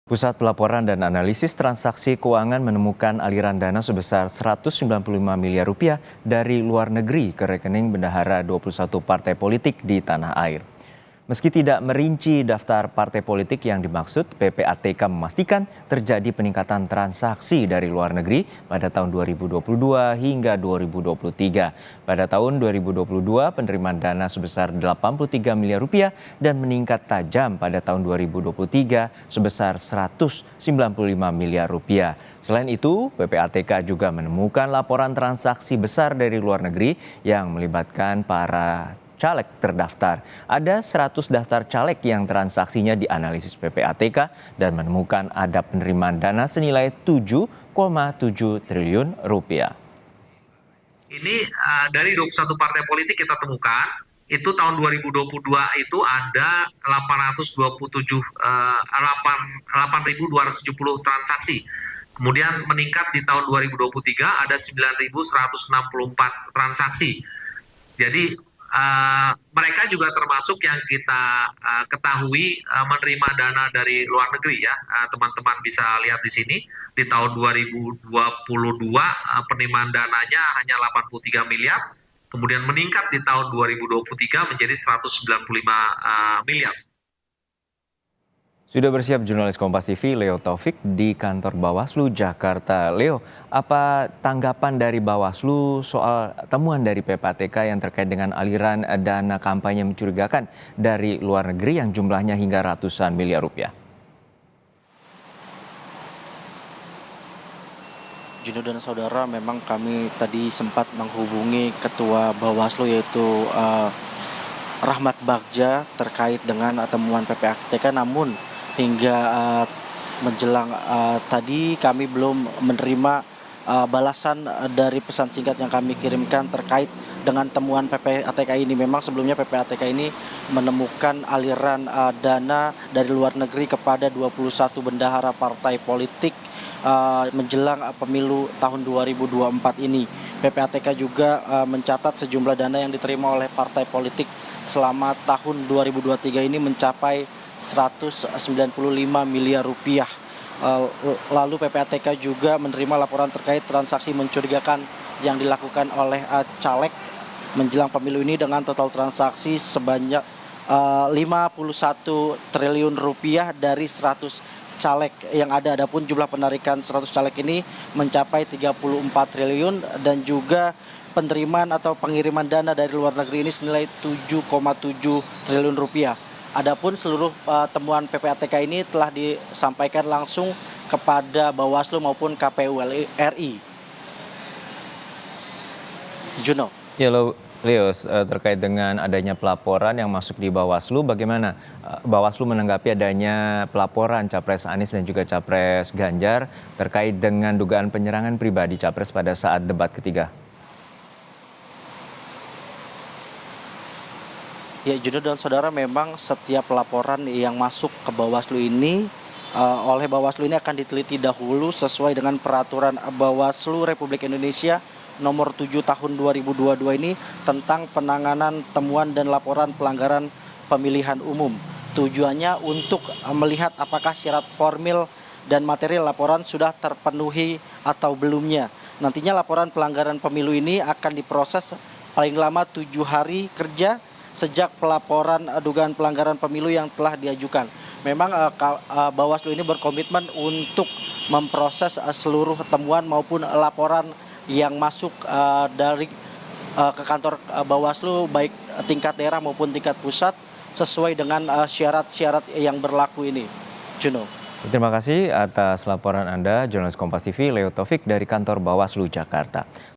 Pusat Pelaporan dan Analisis Transaksi Keuangan menemukan aliran dana sebesar 195 miliar rupiah dari luar negeri ke rekening bendahara 21 partai politik di tanah air. Meski tidak merinci daftar partai politik yang dimaksud, PPATK memastikan terjadi peningkatan transaksi dari luar negeri pada tahun 2022 hingga 2023. Pada tahun 2022, penerimaan dana sebesar 83 miliar rupiah dan meningkat tajam pada tahun 2023 sebesar 195 miliar rupiah. Selain itu, PPATK juga menemukan laporan transaksi besar dari luar negeri yang melibatkan para caleg terdaftar. Ada 100 daftar caleg yang transaksinya dianalisis PPATK dan menemukan ada penerimaan dana senilai 7,7 triliun rupiah. Ini dari 21 partai politik kita temukan, itu tahun 2022 itu ada 827 8.270 transaksi. Kemudian meningkat di tahun 2023 ada 9.164 transaksi. Jadi mereka juga termasuk yang kita ketahui menerima dana dari luar negeri ya. Teman-teman bisa lihat di sini di tahun 2022 penerimaan dananya hanya 83 miliar, kemudian meningkat di tahun 2023 menjadi 195 miliar. Sudah bersiap jurnalis Kompas TV Leo Taufik di kantor Bawaslu Jakarta. Leo, apa tanggapan dari Bawaslu soal temuan dari PPATK yang terkait dengan aliran dana kampanye mencurigakan dari luar negeri yang jumlahnya hingga ratusan miliar rupiah? Juno dan saudara, memang kami tadi sempat menghubungi Ketua Bawaslu yaitu Rahmat Bagja terkait dengan temuan PPATK, namun hingga menjelang tadi kami belum menerima balasan dari pesan singkat yang kami kirimkan terkait dengan temuan PPATK ini. Memang sebelumnya PPATK ini menemukan aliran dana dari luar negeri kepada 21 bendahara partai politik menjelang pemilu tahun 2024 ini. PPATK juga mencatat sejumlah dana yang diterima oleh partai politik selama tahun 2023 ini mencapai 195 miliar rupiah. Lalu PPATK juga menerima laporan terkait transaksi mencurigakan yang dilakukan oleh caleg menjelang pemilu ini dengan total transaksi sebanyak 51 triliun rupiah dari 100 caleg yang ada. Adapun jumlah penarikan 100 caleg ini mencapai 34 triliun dan juga penerimaan atau pengiriman dana dari luar negeri ini senilai 7,7 triliun rupiah. Adapun seluruh temuan PPATK ini telah disampaikan langsung kepada Bawaslu maupun KPU RI. Juno. Ya, Leo, terkait dengan adanya pelaporan yang masuk di Bawaslu, bagaimana Bawaslu menanggapi adanya pelaporan Capres Anies dan juga Capres Ganjar terkait dengan dugaan penyerangan pribadi Capres pada saat debat ketiga? Ya, Juno dan saudara, memang setiap laporan yang masuk ke Bawaslu ini oleh Bawaslu ini akan diteliti dahulu sesuai dengan peraturan Bawaslu Republik Indonesia nomor 7 tahun 2022 ini tentang penanganan temuan dan laporan pelanggaran pemilihan umum. Tujuannya untuk melihat apakah syarat formil dan material laporan sudah terpenuhi atau belumnya. Nantinya laporan pelanggaran pemilu ini akan diproses paling lama 7 hari kerja sejak pelaporan dugaan pelanggaran pemilu yang telah diajukan. Memang Bawaslu ini berkomitmen untuk memproses seluruh temuan maupun laporan yang masuk dari ke kantor Bawaslu baik tingkat daerah maupun tingkat pusat sesuai dengan syarat-syarat yang berlaku ini. Juno. Terima kasih atas laporan Anda, jurnalis Kompas TV Leo Taufik dari kantor Bawaslu Jakarta.